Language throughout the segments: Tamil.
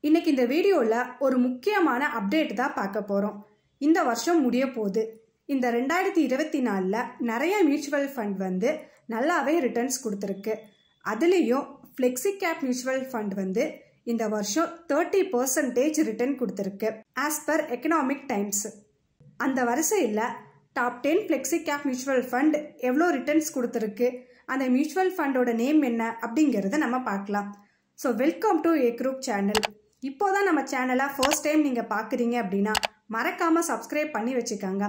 இன்னைக்கு இந்த வீடியோல ஒரு முக்கியமான அப்டேட் தான் பார்க்க போறோம். இந்த வருஷம் முடிய போகுது. இந்த 2024ல நிறைய மியூச்சுவல் ஃபண்ட் வந்து நல்லாவே ரிட்டர்ன்ஸ் கொடுத்துருக்கு. அதுலேயும் ஃப்ளெக்ஸி கேப் மியூச்சுவல் ஃபண்ட் வந்து இந்த வருஷம் 30% ரிட்டர்ன் கொடுத்துருக்கு ஆஸ் பர் எக்கனாமிக் டைம்ஸ். அந்த வரிசையில் top 10 flexi cap mutual fund எவ்வளோ ரிட்டர்ன்ஸ் கொடுத்துருக்கு, அந்த மியூச்சுவல் ஃபண்டோட நேம் என்ன அப்படிங்கிறத நம்ம பார்க்கலாம். So welcome to A group channel. இப்போதான் நம்ம சேனலை ஃபர்ஸ்ட் டைம் நீங்கள் பார்க்குறீங்க அப்படின்னா மறக்காமல் சப்ஸ்கிரைப் பண்ணி வச்சுக்கோங்க.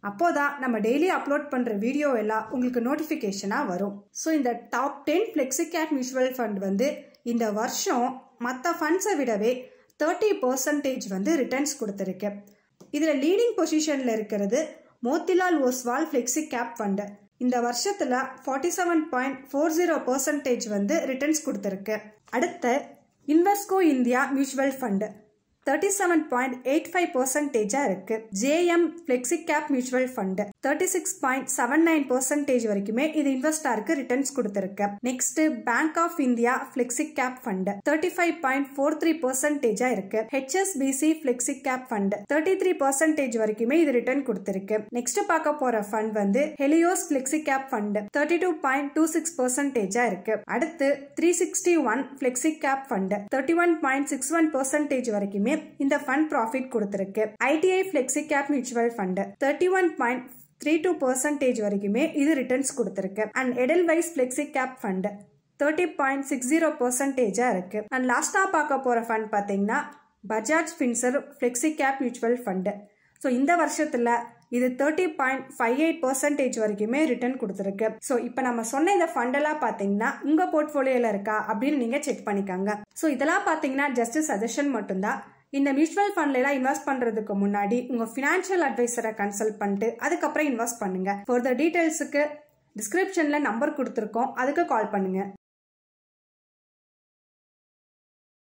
அப்போதான் நம்ம டெய்லி அப்லோட் பண்ணுற வீடியோ எல்லாம் உங்களுக்கு நோட்டிஃபிகேஷனாக வரும். ஸோ இந்த top 10 flexi cap mutual fund வந்து இந்த வருஷம் மற்ற ஃபண்ட்ஸை விடவே 30% வந்து ரிட்டர்ன்ஸ் கொடுத்துருக்கு. இதில் லீடிங் பொசிஷனில் இருக்கிறது Motilal Oswal flexi cap fund. இந்த வருஷத்தில் 47.40% வந்து ரிட்டர்ன்ஸ் கொடுத்துருக்கு. அடுத்து இன்வெஸ்கோ இந்தியா மியூச்சுவல் ஃபண்டு 37.85% இருக்கு. JM flexi cap mutual fund 36.79% வரைக்குமே இது இன்வெஸ்டாருக்கு ரிட்டர்ன்ஸ் கொடுத்துருக்கு. Next bank of India flexi cap fund 35.43% இருக்கு. ஹெச்எஸ்பிசி ஃப்ளெக்ஸி கேப் ஃபண்டு 33% வரைக்குமே இது ரிட்டர்ன் கொடுத்துருக்கு. நெக்ஸ்ட் பார்க்க போற ஃபண்ட் வந்து ஹெலியோஸ் ஃப்ளெக்ஸி கேப் ஃபண்டு 32.26% இருக்கு. அடுத்து 361 ஃப்ளெக்ஸி கேப் ஃபண்டு 31.61% வரைக்குமே இந்த ஃபண்ட் ப்ராஃபிட் கொடுத்திருக்கு. ITI flexi cap mutual fund 31.32% வரைக்குமே இது ரிட்டர்ன்ஸ் கொடுத்திருக்கு. And Edelweiss flexi cap fund 30.60% இருக்கு. அண்ட் லாஸ்டா பார்க்க போற ஃபண்ட் பாத்தீங்கன்னா Bajaj Finserv flexi cap mutual fund. So இந்த வருஷத்துல இது 30.58% வரைக்குமே ரிட்டர்ன் கொடுத்துருக்கு. ஸோ இப்போ நம்ம சொன்ன இந்த ஃபண்டெல்லாம் பார்த்தீங்கன்னா உங்க போர்ட்ஃபோலியோல இருக்கா அப்படின்னு நீங்க செக் பண்ணிக்கோங்க. ஸோ இதெல்லாம் பார்த்தீங்கன்னா ஜஸ்ட் சஜஷன் மட்டும்தான். இந்த மியூச்சுவல் ஃபண்ட்ல எல்லாம் இன்வெஸ்ட் பண்றதுக்கு முன்னாடி உங்க ஃபினான்ஷியல் அட்வைசரை கன்சல்ட் பண்ணிட்டு அதுக்கப்புறம் இன்வெஸ்ட் பண்ணுங்க. ஃபர்தர் டீடைல்ஸுக்கு டிஸ்கிரிப்ஷன்ல நம்பர் கொடுத்துருக்கோம், அதுக்கு கால் பண்ணுங்க.